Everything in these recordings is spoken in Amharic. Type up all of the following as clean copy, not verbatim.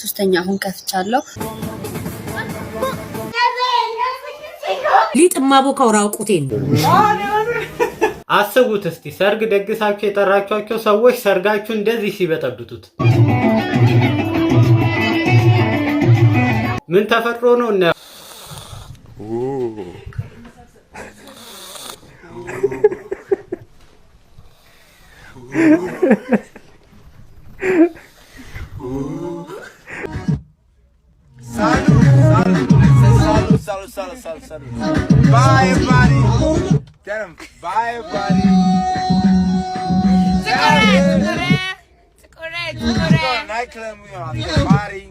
ሶስተኛ አሁን ከፍቻለሁ። ሊጥማ ቦካው ራቁቴን አስቡት እስቲ ሰርግ ደግሳችሁ የጠራችኋቸው ሰዎች ሰርጋችሁ እንደዚህ ሲበጠብጡት ምን ተፈጥሮ ነው እና Salud. Bye, everybody. Tell them, bye, everybody. Correct. Nightclub, we are on the party.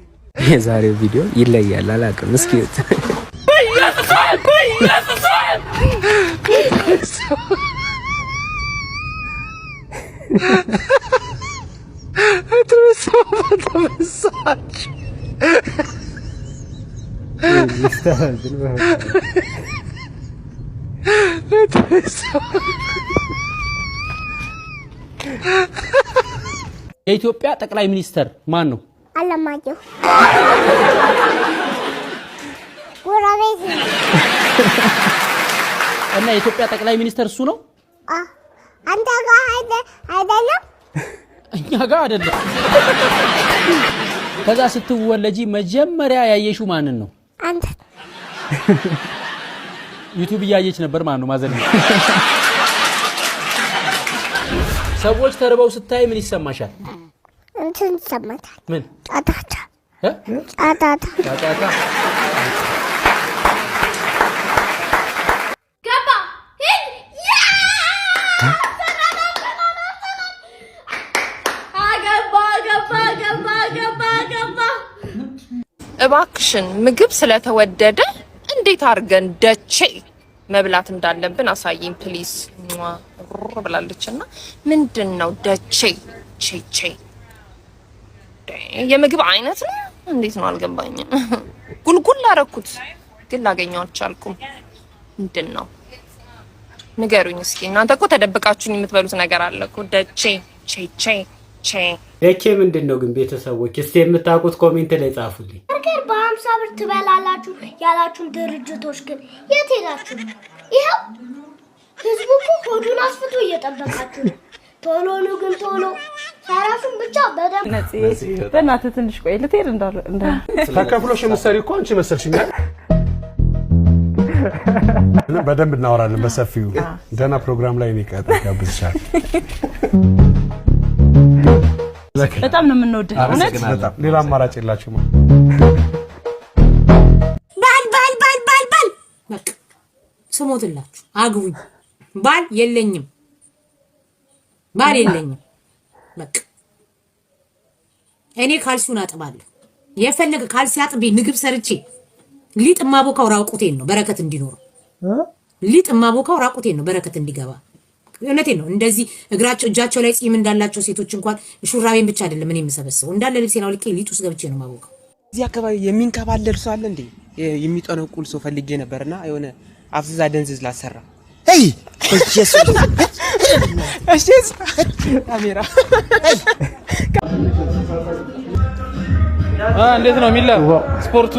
የዛሬው ቪዲዮ ይለያል አላውቅም እስኪ የኢትዮጵያ ጠቅላይ ሚኒስተር ማን ነው? አለማየሁ ወራቤት እና የኢትዮጵያ ጠቅላይ ሚኒስተር እሱ ነው? አንተ ጋር አይደለም? እኛ ጋር አይደለም። ከዛ ስትወለጂ መጀመሪያ ያየሽው ማንን ነው? አንተ ዩቲዩብ ያየች ነበር ማን ነው ማዘን? ሰዎች ተርበው ስታይ ምን ይሰማሻል? እንትን ይሰማታል። ምን? ጫጫታ። ገባ እባክሽን ምግብ ስለተወደደ እንዴት አርገን ደቼ መብላት እንዳለብን አሳይኝ ፕሊዝ ብላለችና ምንድነው ደቼ ቼቼ የምግብ አይነት ነው እንዴት ነው አልገባኝም ጉልጉል አረኩት ግን ላገኘው አልቻልኩም ምንድነው ንገሩኝ እስኪ እናንተ እኮ ተደብቃችሁኝ የምትበሉት ነገር አለ እኮ ደቼ ቼቼ ደቼ ምንድነው ግን ቤተሰቦች እስቲ የምታውቁት ኮሜንት ላይ ጻፉልኝ በርገር በ50 ብር ትበላላችሁ ያላችሁን ድርጅቶች ግን የት ሄዳችሁ ይሄው ህዝቡ እኮ ሆዱን አስፍቶ እየጠበቃችሁ ነው ቶሎ ነው ግን ቶሎ ሰራሱን ብቻ በደንብ በእናትህ ትንሽ ቆይ ልትሄድ እንደ ተከፍሎሽ የምትሰሪው እኮ አንቺ መሰልሽኛል በደንብ እናወራለን በሰፊው ደህና ፕሮግራም ላይ ነው ጋብዝሻል በጣም ነው የምንወደው እውነት በጣም ሌላ አማራጭ የላችሁም ባል በቃ ስሞትላችሁ አግቡኝ ባል የለኝም በቃ እኔ ካልሲውን አጥባለሁ የፈለገ ካልሲ አጥቤ ምግብ ሰርቼ ሊጥ ማቦካው ራቁቴን ነው በረከት እንዲኖር ሊጥ ማቦካው ራቁቴን ነው በረከት እንዲገባ እውነቴን ነው እንደዚህ እግራቸው እጃቸው ላይ ጺም እንዳላቸው ሴቶች እንኳን ሹራቤን ብቻ አይደለም እኔ የምሰበስበው እንዳለ ልብሴን አውልቄ ሊጥ ውስጥ ገብቼ ነው ማቦካው እዚህ አካባቢ የሚንከባለል ሰው አለ እንዴ የሚጠነቁል ሰው ፈልጌ ነበርና የሆነ አፍዛ ደንዝዝ ላሰራ አይ ኢየሱስ ካሜራ እንዴት ነው ሚላ ስፖርቱ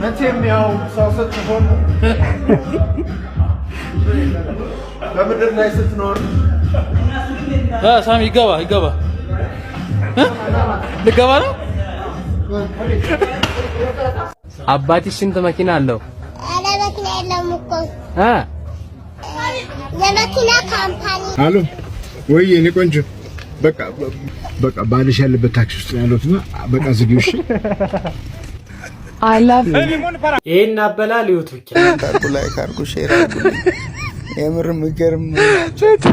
መቼም ያው ሰው ስትሆን በምድር ላይ ስትኖር ሳሚ ይገባ ልገባ ነው አባትሽ ስንት መኪና አለው? አለ መኪና የለም እኮ የመኪና ካምፓኒ አሎ ወይ እኔ ቆንጆ በቃ ባልሽ ያለበት ታክሲ ውስጥ ያለውና በቃ ዝጊው እሺ አላፍ ይሄን አበላል ዩቲዩብ ታርጉ ላይ ካርጉ ሼር አድርጉ የምር ምገርም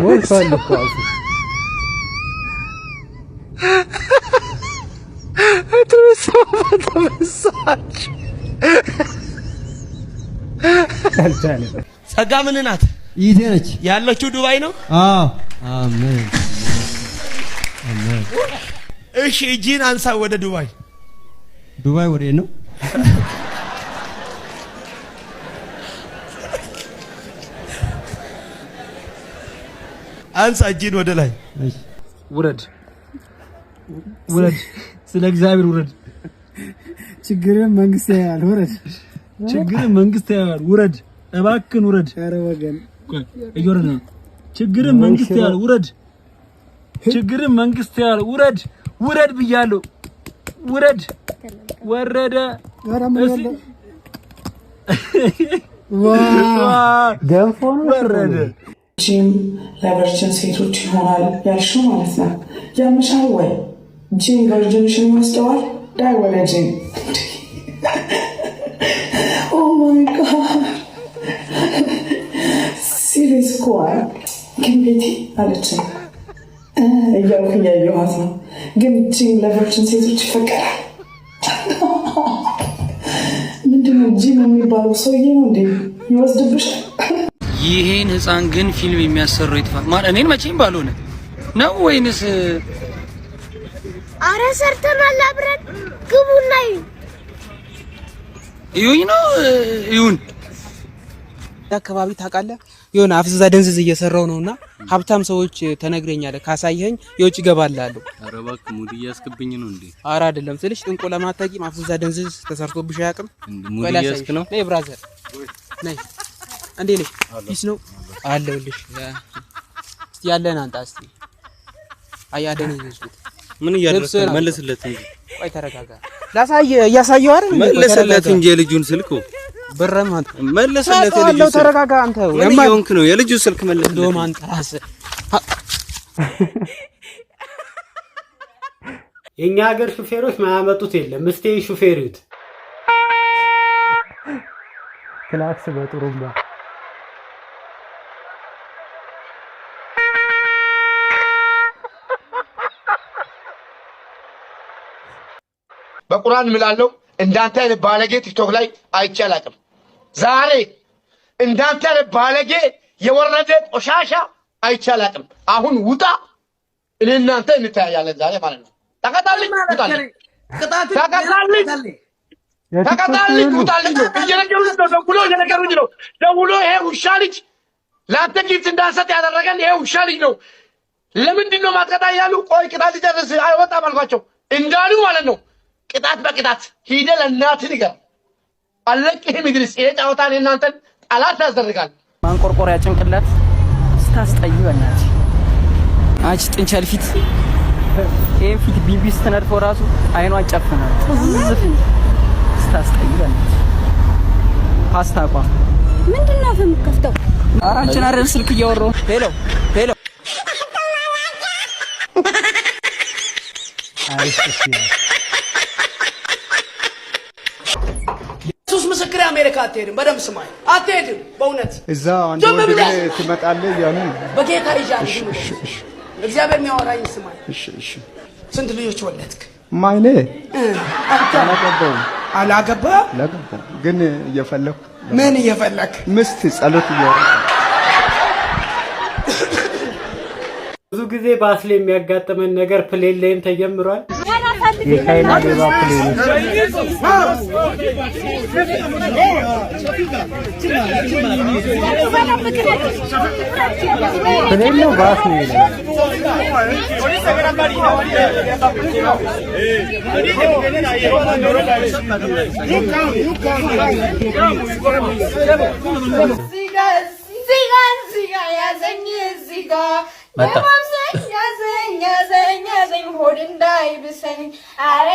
ወልፋል እኮ ተመሳች ጸጋ ምን ናት? ይደረች ያለችው ዱባይ ነው? አዎ አሜን። እሺ እጂን አንሳ ወደ ዱባይ ወዴ ነው? አንሳ እጂን ወደ ላይ ውረድ ስለ እግዚአብሔር ውረድ ችግርን መንግስት ያያል ውረድ ችግርን መንግስት ያያል ውረድ እባክን ውረድ ኧረ ወገን እየወረደ ነው ችግርን መንግስት ያያል ውረድ ችግርን መንግስት ያያል ውረድ ውረድ ብያለሁ ውረድ ወረደ ገንፎ ነው ወረደ ጂም ለቨርጅን ሴቶች ይሆናል ያልሽው ማለት ነው ያምሻው ወይ ጂም ቨርጅንሽን ይወስደዋል ዳይ ወለ ጂም ኦ ማይ ጋድ ሲሪየስ ኮር ግን ቤቲ አለችኝ እያልኩኝ ያየኋት ነው ግን ጂም ለቨርጅን ሴቶች ይፈቀዳል ምንድነው ጂም የሚባለው ሰውዬ ነው እንዴ ይወስድብሻል ይሄን ህፃን ግን ፊልም የሚያሰራው ይጥፋ ማን እኔን መቼም ባልሆነ ነው ወይንስ አረ ሰርተናል አብረን ግቡና ይሁን ነው ይሁን አካባቢ ታውቃለህ የሆነ አፍዝዛ ደንዝዝ እየሰራው ነውና ሀብታም ሰዎች ተነግረኛለ ካሳየኝ የውጭ ገባላሉ ኧረ እባክህ ሙድ እያስከብኝ ነው እንዴ ኧረ አይደለም ስልሽ ጥንቆላ ማታቂም አፍዝዛ ደንዝዝ ተሰርቶብሽ ያቅም ሙድ እያስከ ነው ነይ ብራዘር ነይ አንዴ ነይ ፒስ ነው አለልሽ እስቲ ያለን አንተ እስቲ አያደን ይዝጉት ምን እያደረክ መልስለት እንጂ ቆይ ተረጋጋ ላሳየ እያሳየው አይደል መልስለት እንጂ የልጁን ስልኩ ብረም አንተ መልስለት የልጁ ተረጋጋ አንተ የማይሆንክ ነው የልጁ ስልክ መልስለት ዶም አንተ ራስ የኛ ሀገር ሹፌሮች ማያመጡት የለም እስቲ ሹፌሩት ክላክስ በጥሩምባ በቁርአን ምላለው እንዳንተ አይነት ባለጌ ቲክቶክ ላይ አይቻላቅም ዛሬ እንዳንተ አይነት ባለጌ የወረደ ቆሻሻ አይቻላቅም አሁን ውጣ እኔ እናንተ እንታያለን ዛሬ ማለት ነው ተቀጣልኝ ውጣልኝ ተቀጣልኝ ውጣልኝ ነው እየነገሩኝ ነው ደውሎ ይሄ ውሻ ልጅ ላንተ ጊፍት እንዳንሰጥ ያደረገን ይሄ ውሻ ልጅ ነው ለምንድን ነው ማትቀጣ ያሉ ቆይ ቅጣት ሊጨርስ አይወጣም አልኳቸው እንዳሉ ማለት ነው ቅጣት በቅጣት ሂደ ለእናትህ ንገር አለቅህም ይድርስ ይሄ ጫወታ እናንተን ጠላት ያስደርጋል ማንቆርቆሪያ ጭንቅላት ስታስጠይ በእናትህ አጭ ጥንቸል ፊት ይሄ ፊት ቢቢስ ተነድፎ ራሱ አይኗን ጨፍናል ጥዝፍ ስታስጠይ በእናትህ ፓስታ ቋ ምንድነው የምትከፍተው አራችን አይደል ስልክ እያወራሁ ሄሎ ሄሎ ኢየሱስ ምስክር አሜሪካ አትሄድም በደም ስማይ አትሄድም በእውነት እዛ አንድ ወንድ ትመጣለህ ያኑ በጌታ ይጃል እግዚአብሔር የሚያወራኝ ስማይ እሺ ስንት ልጆች ወለድክ ማይኔ አላገባ ግን እየፈለኩ ምን እየፈለክ ምስት ጸሎት እያደረኩ ብዙ ጊዜ ባስለ የሚያጋጥመን ነገር ፕሌን ላይም ተጀምሯል የቻይና ሌባ ፕሌን ነው ባስ ነው ያዘኝ ሆድ እንዳይብሰኝ አረ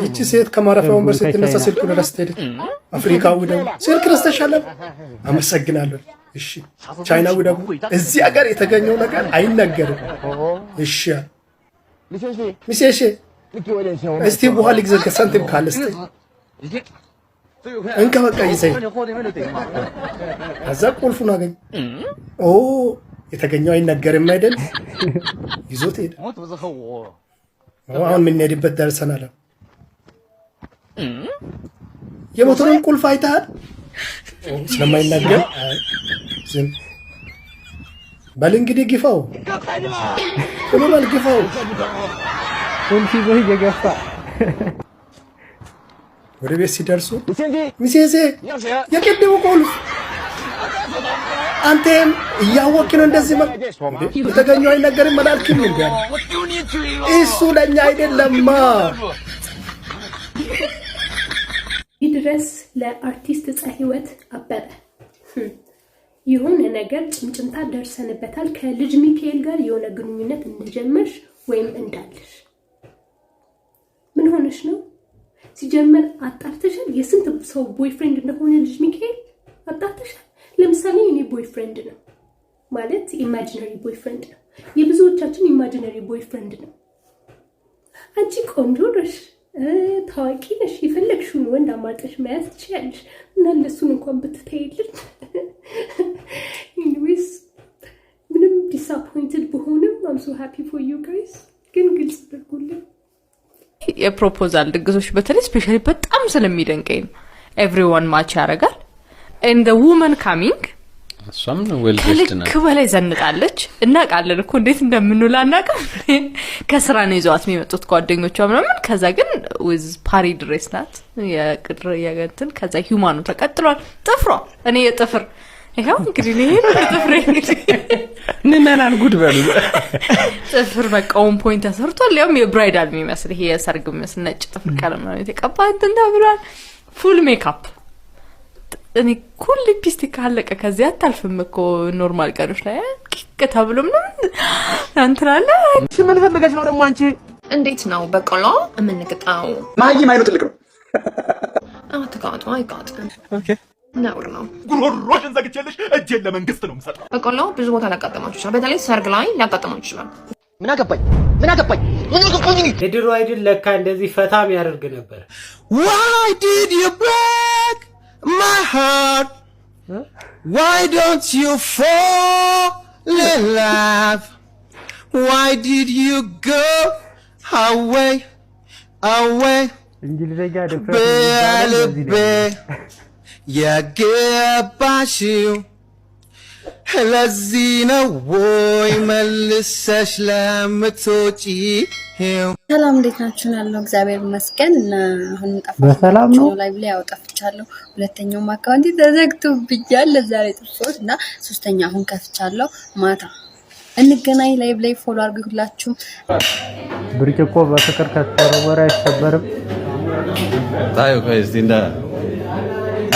ይቺ ሴት ከማረፊያው ወንበር ስትነሳ ስልኩን ረስታ ሄደች። አፍሪካዊ ደግሞ ስልክ ረስተሻል? አመሰግናለሁ። እሺ ቻይናዊ ደግሞ እዚህ ሀገር የተገኘው ነገር አይነገርም። እሺ ሚሴሽ እስቲ ውሃ ልግዛት ከሳንቲም ካለ እስቲ እንካ በቃ ይዘኝ ከዛ ቁልፉን አገኝ። ኦ የተገኘው አይነገርም አይደል? ይዞት ሄደ። አሁን የምንሄድበት ደርሰናል። የሞተሩን ቁልፍ አይተሃል? ስለማይነገር ዝም በል እንግዲህ ግፋው፣ ቶሎ በል ግፋው። ቁልፍ ይዞ እየገፋ ወደ ቤት ሲደርሱ ሚሴሴ የቅድሙ ቁልፍ አንተም እያወቅህ ነው እንደዚህ የተገኘው አይነገርም አላልክም እንዴ? እሱ ለኛ አይደለማ። ይድረስ ለአርቲስት ፀሐይወት አበበ የሆነ ነገር ጭምጭምታ ደርሰንበታል ከልጅ ሚካኤል ጋር የሆነ ግንኙነት እንደጀመርሽ ወይም እንዳለሽ። ምን ሆነሽ ነው? ሲጀመር አጣርተሻል? የስንት ሰው ቦይፍሬንድ እንደሆነ ልጅ ሚካኤል አጣርተሻል? ለምሳሌ እኔ ቦይፍሬንድ ነው ማለት ኢማጂነሪ ቦይፍሬንድ ነው። የብዙዎቻችን ኢማጂነሪ ቦይፍሬንድ ነው። አንቺ ቆንጆ ነሽ፣ ታዋቂ ነሽ፣ የፈለግሽውን ወንድ አማርጠሽ መያዝ ትችያለሽ እና ለሱን እንኳን ብትተይልን። ኤኒዌይስ ምንም ዲስአፖይንትድ በሆንም I'm so happy for you guys። ግን ግልጽ አድርጉልኝ። የፕሮፖዛል ድግሶች በተለይ ስፔሻሊ በጣም ስለሚደንቀኝ ነው። ኤቭሪዋን ማች ያደርጋል and the woman coming እሷም ዌልድስትና ከበላይ ዘንጣለች እና ቃለን እኮ እንዴት እንደምንውላና ከስራ ነው ይዘዋት የሚመጡት ጓደኞቿ ምናምን። ከዛ ግን with party dress ናት የቅድር ያገንትን ከዛ ሂዩማኑ ተቀጥሏል። ጥፍሯ እኔ የጥፍር ይሄው እንግዲህ ነው ጥፍሬ ነናን ጉድ በሉ ጥፍር በቃ ኦን ፖይንት ተሰርቷል። ያውም የብራይዳል የሚመስል ይሄ የሰርግ የሚመስል ነጭ ጥፍር ቀለም ነው የተቀባ እንትን ተብሏል። ፉል ሜካፕ እኔ ኩል ሊፕስቲክ አለቀ። ከዚያ አታልፍም እኮ ኖርማል ቀኖች ላይ ከተብሎ ምንም አንተራለ ምን ፈልገሽ ነው ደግሞ አንቺ? እንዴት ነው በቆሎ የምንቀጣው? ማይም አይኑ ትልቅ ነው። አትቃጡ አይቃጡ። ኦኬ ነውር ነው። ጉሮሮሽን ዘግቼልሽ እጄን ለመንግስት ነው የምሰጠው። በቆሎ ብዙ ቦታ ሊያጋጥማችሁ ይችላል። በተለይ ሰርግ ላይ ሊያጋጥማችሁ ይችላል። ምን አገባኝ? የድሮ አይደል ለካ እንደዚህ ፈታም ያደርግ ነበር። Why did you break my heart? Why don't you fall in love? Why did you go away? እንግሊዘኛ በልቤ የገባሽው ለዚህ ነው ወይ መልሰሽ ለምትወጪው? ሰላም እንዴት ናችሁ? ያለው እግዚአብሔር ይመስገን እና አሁንም በሰላም ነው። ላይ ብለ ያውጣፍቻለሁ። ሁለተኛው አካውንት ተዘግቶብኛል ለዛሬ ጥፎት እና ሶስተኛ አሁን ከፍቻለሁ። ማታ እንገናኝ። ላይቭ ላይ ፎሎ አድርጉ ሁላችሁም። ብርጭቆ በፍቅር ከተወረወረ አይሰበርም። ታዩ ከዚህ እንዳ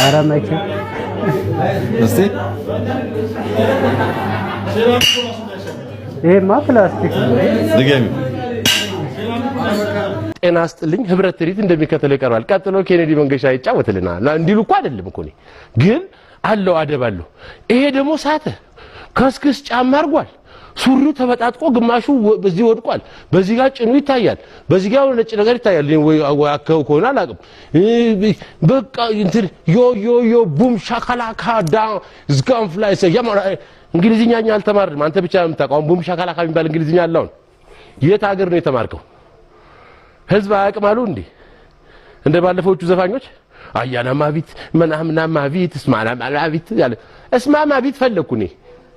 አራማች እስቲ ይሄ ፕላስቲክ ድገሚ። ጤና ይስጥልኝ። ህብረት ትርኢት እንደሚከተለው ይቀርባል። ቀጥሎ ኬኔዲ መንገሻ ይጫወትልናል። እንዲሉ እኮ አይደለም እኮ ነው ግን አለው አደብ አለው። ይሄ ደግሞ ሳተ ከስክስ ጫማ አርጓል። ሱሪው ተበጣጥቆ ግማሹ በዚህ ወድቋል። በዚህ ጋር ጭኑ ይታያል። በዚህ ጋር ነጭ ነገር ይታያል። ወይ አከው ኮና አላቅም። በቃ እንትን ዮ ቡም ሻካላካ ዳ ዝጋም ፍላይስ ያማራ እንግሊዝኛኛ አልተማርም። አንተ ብቻ የምታውቀው ቡም ሻካላካ የሚባል እንግሊዝኛ አለው። የት ሀገር ነው የተማርከው? ህዝብ አያውቅም አሉ እንዴ? እንደ ባለፈዎቹ ዘፋኞች አያና ማቢት መናምና ማቢት እስማና ማቢት ያለ እስማማ ቢት ፈለኩኝ።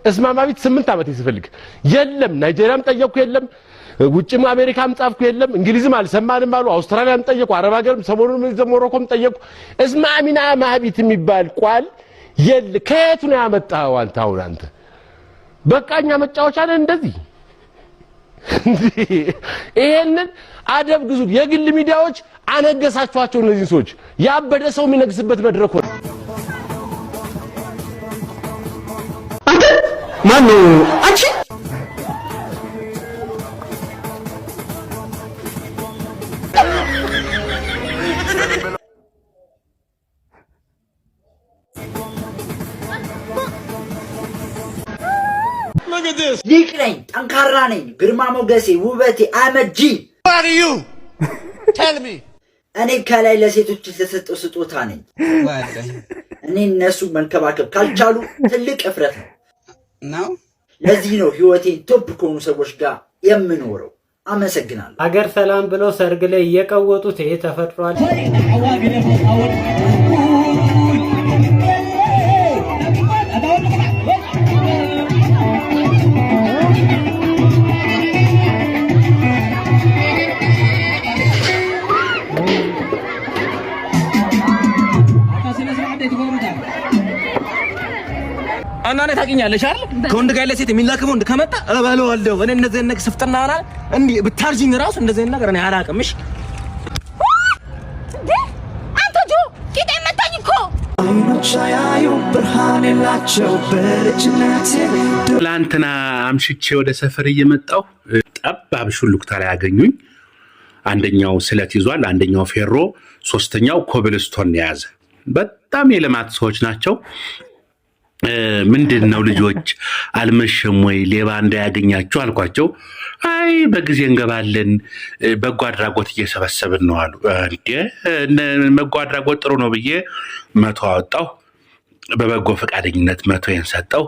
እስማማ ቢት 8 ዓመት ይስፈልግ የለም። ናይጄሪያም ጠየቁ የለም። ውጭም አሜሪካም ጻፍኩ የለም። እንግሊዝም አልሰማንም አሉ። አውስትራሊያም ጠየቁ። አረብ ሀገርም ሰሞኑን ሞሮኮም ጠየቁ። እስማሚና ማቢት የሚባል ቃል የለ። ከየት ነው ያመጣው አንተ? አሁን አንተ በቃኛ መጫወቻ ነን እንደዚህ። ይሄንን አደብ ግዙ። የግል ሚዲያዎች አነገሳችኋቸው እነዚህ ሰዎች። ያበደ ሰው የሚነግስበት መድረክ ነው። ማን አንቺ? ሊቅ ነኝ፣ ጠንካራ ነኝ፣ ግርማ ሞገሴ፣ ውበቴ አመጂ እኔ ከላይ ለሴቶች የተሰጠው ስጦታ ነኝ። እኔ እነሱ መንከባከብ ካልቻሉ ትልቅ እፍረት ነው። ለዚህ ነው ህይወቴን ቶፕ ከሆኑ ሰዎች ጋር የምኖረው። አመሰግናለሁ። ሀገር ሰላም ብለው ሰርግ ላይ እየቀወጡት ይሄ ተፈጥሯል። አናኔ ታውቂኛለሽ አይደል? ከወንድ ጋር ለሴት የሚላከው ወንድ ከመጣ እበለዋለሁ። እኔ እንደዚህ ነገር ስፍጥና ሆና እንዴ ብታርጂኝ ራሱ እንደዚህ ነገር እኔ አላውቅምሽ። አንተ ጆ ቂጤ መታኝ እኮ አይኖች ያዩ ብርሃን የላቸው በልጅነቴ። ትላንትና አምሽቼ ወደ ሰፈር እየመጣሁ ጠባብ ሹልክታ ላይ ያገኙኝ። አንደኛው ስለት ይዟል፣ አንደኛው ፌሮ፣ ሶስተኛው ኮብልስቶን ያዘ። በጣም የልማት ሰዎች ናቸው። ምንድነው ልጆች አልመሸም ወይ ሌባ እንዳያገኛችሁ አልኳቸው። አይ በጊዜ እንገባለን በጎ አድራጎት እየሰበሰብን ነው አሉ። እንዴ በጎ አድራጎት ጥሩ ነው ብዬ 100 አወጣሁ። በበጎ ፈቃደኝነት 100 ሰጠው።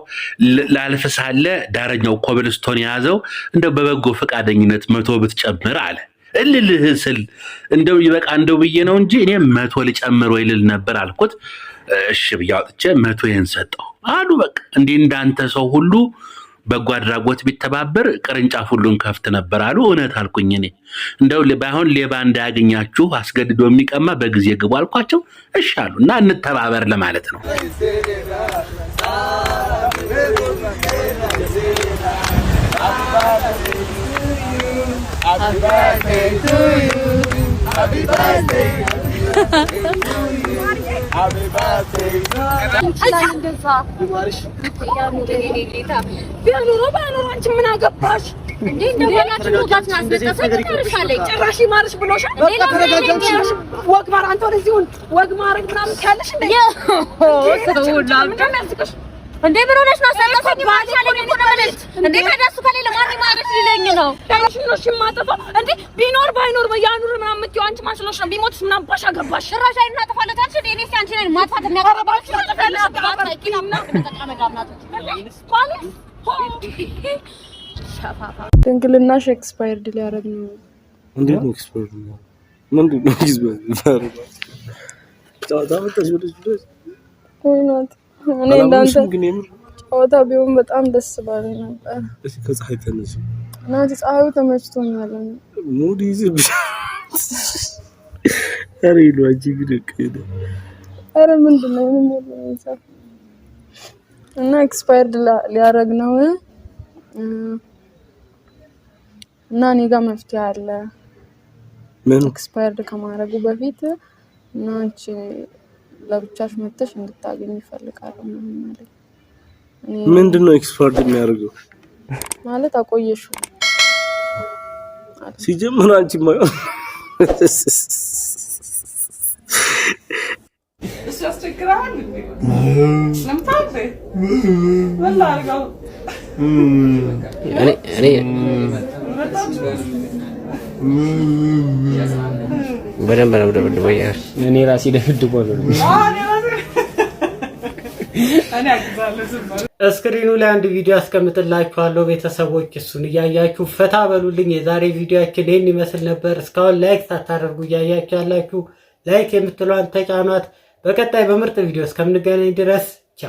ላልፍ ሳለ ዳረኛው ኮብልስቶን ያዘው። እንደው በበጎ ፈቃደኝነት 100 ብትጨምር አለ። እልልህ ስል እንደው ይበቃ እንደው ብዬ ነው እንጂ እኔ 100 ልጨምር ወይ ልል ነበር አልኩት። እሺ ብዬ አውጥቼ 100 ሰጠው አሉ። በቃ እንዴ እንዳንተ ሰው ሁሉ በጎ አድራጎት ቢተባበር ቅርንጫፍ ሁሉን ከፍት ነበር አሉ። እውነት አልኩኝ። እኔ እንደው ባይሆን ሌባ እንዳያገኛችሁ አስገድዶ የሚቀማ በጊዜ ግቡ አልኳቸው። እሺ አሉ እና እንተባበር ለማለት ነው። Happy birthday to you. Happy birthday. Happy birthday. እንዴ ምን ሆነሽ ነው? ሰጠኝ ባቻለኝ እኮ ነው ማለት እንዴ ከደሱ ከሌለ ማን ማረሽ ሊለኝ ነው? ታሽ ነው ሽማጠፋ እንዴ ቢኖር ባይኖር በያኑር ምናምን ምትዩ አንቺ ማስሎሽ ነው ቢሞትስ ምናምን ባሻ ገባሽ ራሽ አይና ተፋለታች እንዴ እኔ አንቺ ነኝ ማጥፋት የሚያቀርባችሁ ተፈለሽ ባታ ኪናምና ተቀመጋምናቶች ፖሊስ ሻፋፋ ድንግልናሽ ኤክስፓየርድ ሊያረግ ነው። እንዴ ነው ኤክስፓየርድ ነው? ምንድን ነው ኤክስፓየርድ? ታውቃለሽ ወደዚህ ወይናት እኔ እንዳንተ ጨዋታ ቢሆን በጣም ደስ ባለኝ ነበር። እሺ ከፀሐይ ተነሽ እና ፀሐዩ ተመችቶኛል። ሙድ ይዝብሽ አሬ ሎጂ ግዴ አረ ምንድነው ሙድ ነው እና ኤክስፓየርድ ሊያረግ ነው እና እኔ ጋር መፍትሄ አለ። ምን ኤክስፓየርድ ከማረጉ በፊት እና አንቺ ለብቻሽ መተሽ እንድታገኝ ይፈልጋል ማለት ምንድነው ኤክስፓየርድ የሚያደርገው ማለት አቆየሽው ሲጀምር አንቺ ማየው እሱ ያስቸግራል ለምታውቁ ወላ አርጋው እኔ በደንብ ነው ደብድቦ ያር እኔ ራሴ ደብድቦ ነው እኔ አግዛለሁ ዝም እስክሪኑ ላይ አንድ ቪዲዮ አስቀምጥላችኋለሁ ቤተሰቦች እሱን እያያችሁ ፈታ በሉልኝ። የዛሬ ቪዲዮአችን ይሄን ይመስል ነበር። እስካሁን ላይክ ሳታደርጉ እያያችሁ ያላችሁ ላይክ የምትሏን ተጫኗት። በቀጣይ በምርጥ ቪዲዮ እስከምንገናኝ ድረስ